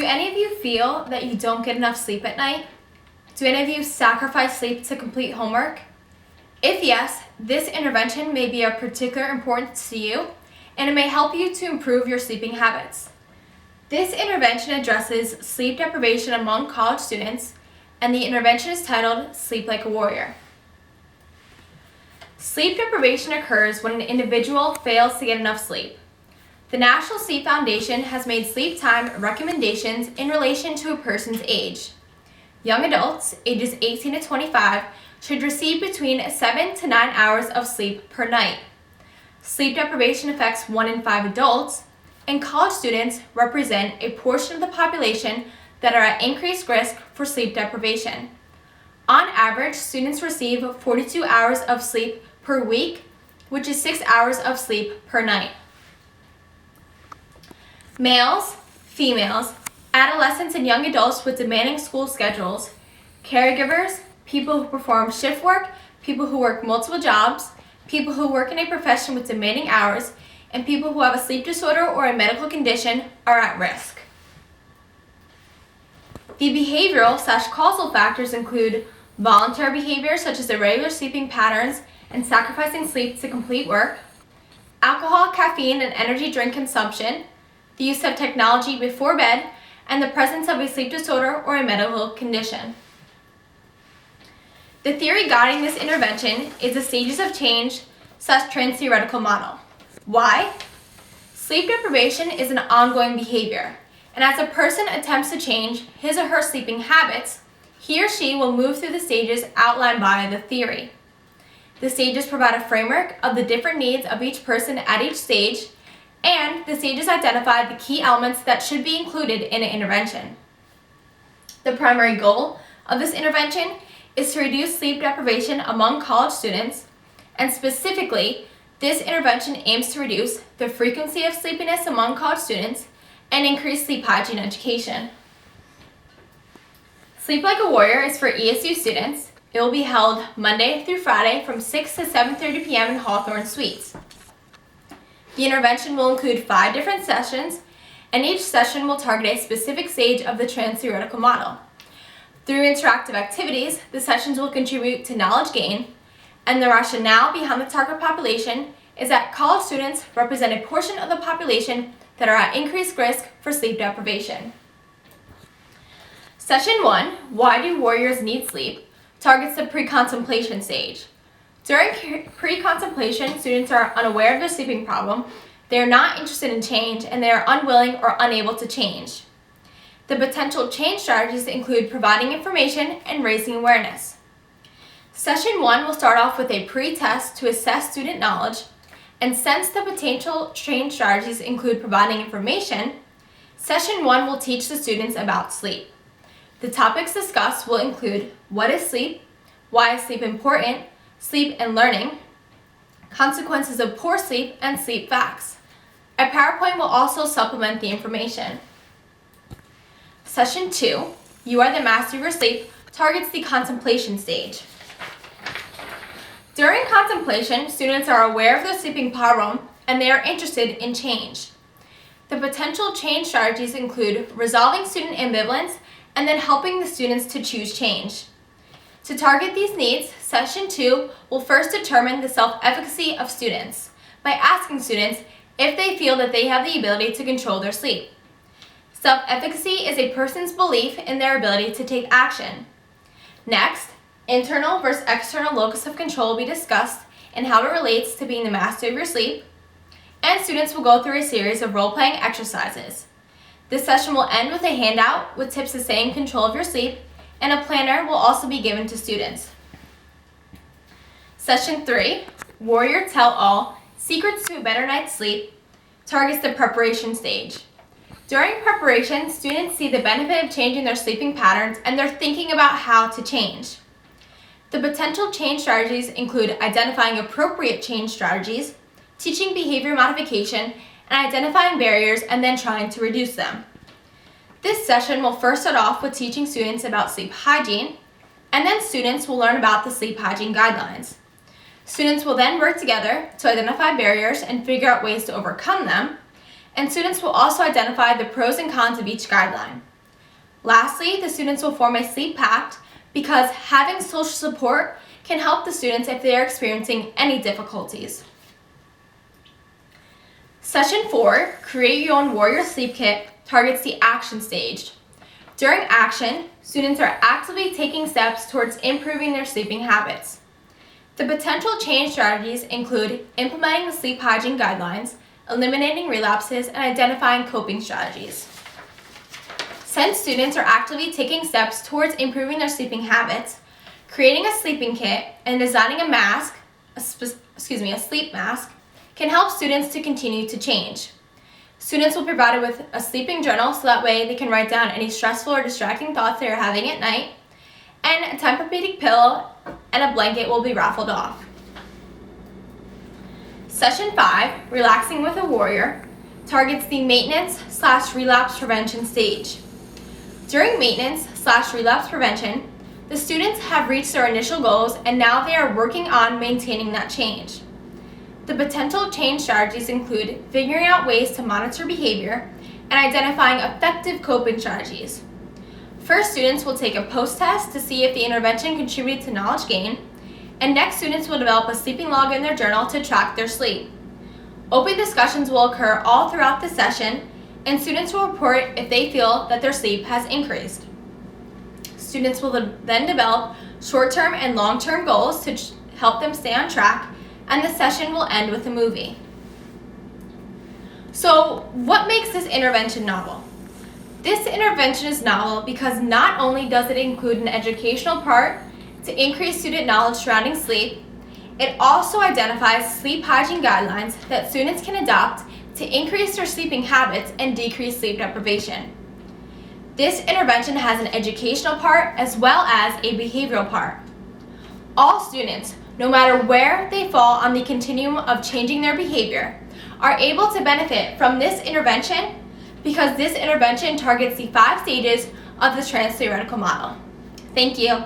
Do any of you feel that you don't get enough sleep at night? Do any of you sacrifice sleep to complete homework? If yes, this intervention may be of particular importance to you, and it may help you to improve your sleeping habits. This intervention addresses sleep deprivation among college students, and the intervention is titled Sleep Like a Warrior. Sleep deprivation occurs when an individual fails to get enough sleep. The National Sleep Foundation has made sleep time recommendations in relation to a person's age. Young adults, ages 18 to 25, should receive between 7 to 9 hours of sleep per night. Sleep deprivation affects 1 in 5 adults, and college students represent a portion of the population that are at increased risk for sleep deprivation. On average, students receive 42 hours of sleep per week, which is 6 hours of sleep per night. Males, females, adolescents and young adults with demanding school schedules, caregivers, people who perform shift work, people who work multiple jobs, people who work in a profession with demanding hours, and people who have a sleep disorder or a medical condition are at risk. The behavioral/causal factors include voluntary behavior such as irregular sleeping patterns and sacrificing sleep to complete work, alcohol, caffeine, and energy drink consumption, the use of technology before bed, and the presence of a sleep disorder or a medical condition. The theory guiding this intervention is the stages of change/trans-theoretical model. Why? Sleep deprivation is an ongoing behavior, and as a person attempts to change his or her sleeping habits, he or she will move through the stages outlined by the theory. The stages provide a framework of the different needs of each person at each stage, and the stages identify the key elements that should be included in an intervention. The primary goal of this intervention is to reduce sleep deprivation among college students, and specifically, this intervention aims to reduce the frequency of sleepiness among college students and increase sleep hygiene education. Sleep Like a Warrior is for ESU students. It will be held Monday through Friday from 6 to 7:30 p.m. in Hawthorne Suites. The intervention will include 5 different sessions, and each session will target a specific stage of the trans-theoretical model. Through interactive activities, the sessions will contribute to knowledge gain, and the rationale behind the target population is that college students represent a portion of the population that are at increased risk for sleep deprivation. Session 1, Why Do Warriors Need Sleep?, targets the pre-contemplation stage. During pre-contemplation, students are unaware of their sleeping problem, they are not interested in change, and they are unwilling or unable to change. The potential change strategies include providing information and raising awareness. Session 1 will start off with a pre-test to assess student knowledge, and since the potential change strategies include providing information, Session 1 will teach the students about sleep. The topics discussed will include what is sleep, why is sleep important, sleep and learning, consequences of poor sleep, and sleep facts. A PowerPoint will also supplement the information. Session 2, You Are the Master of Your Sleep, targets the contemplation stage. During contemplation, students are aware of their sleeping problem and they are interested in change. The potential change strategies include resolving student ambivalence and then helping the students to choose change. To target these needs, Session 2 will first determine the self-efficacy of students by asking students if they feel that they have the ability to control their sleep. Self-efficacy is a person's belief in their ability to take action. Next, internal versus external locus of control will be discussed and how it relates to being the master of your sleep, and students will go through a series of role-playing exercises. This session will end with a handout with tips to stay in control of your sleep, and a planner will also be given to students. Session 3, Warrior Tell-All, Secrets to a Better Night's Sleep, targets the preparation stage. During preparation, students see the benefit of changing their sleeping patterns and they're thinking about how to change. The potential change strategies include identifying appropriate change strategies, teaching behavior modification, and identifying barriers and then trying to reduce them. This session will first start off with teaching students about sleep hygiene, and then students will learn about the sleep hygiene guidelines. Students will then work together to identify barriers and figure out ways to overcome them, and students will also identify the pros and cons of each guideline. Lastly, the students will form a sleep pact because having social support can help the students if they are experiencing any difficulties. Session 4, Create Your Own Warrior Sleep Kit, targets the action stage. During action, students are actively taking steps towards improving their sleeping habits. The potential change strategies include implementing the sleep hygiene guidelines, eliminating relapses, and identifying coping strategies. Since students are actively taking steps towards improving their sleeping habits, creating a sleeping kit and designing a sleep mask, can help students to continue to change. Students will be provided with a sleeping journal so that way they can write down any stressful or distracting thoughts they are having at night, and a Tempur-Pedic pillow and a blanket will be raffled off. Session 5, Relaxing with a Warrior, targets the maintenance/relapse prevention stage. During maintenance/relapse prevention, the students have reached their initial goals and now they are working on maintaining that change. The potential change strategies include figuring out ways to monitor behavior and identifying effective coping strategies. First, students will take a post-test to see if the intervention contributed to knowledge gain, and next, students will develop a sleeping log in their journal to track their sleep. Open discussions will occur all throughout the session, and students will report if they feel that their sleep has increased. Students will then develop short-term and long-term goals to help them stay on track, and the session will end with a movie. So, what makes this intervention novel? This intervention is novel because not only does it include an educational part to increase student knowledge surrounding sleep, it also identifies sleep hygiene guidelines that students can adopt to increase their sleeping habits and decrease sleep deprivation. This intervention has an educational part as well as a behavioral part. All students, no matter where they fall on the continuum of changing their behavior, are able to benefit from this intervention because this intervention targets the 5 stages of the trans-theoretical model. Thank you.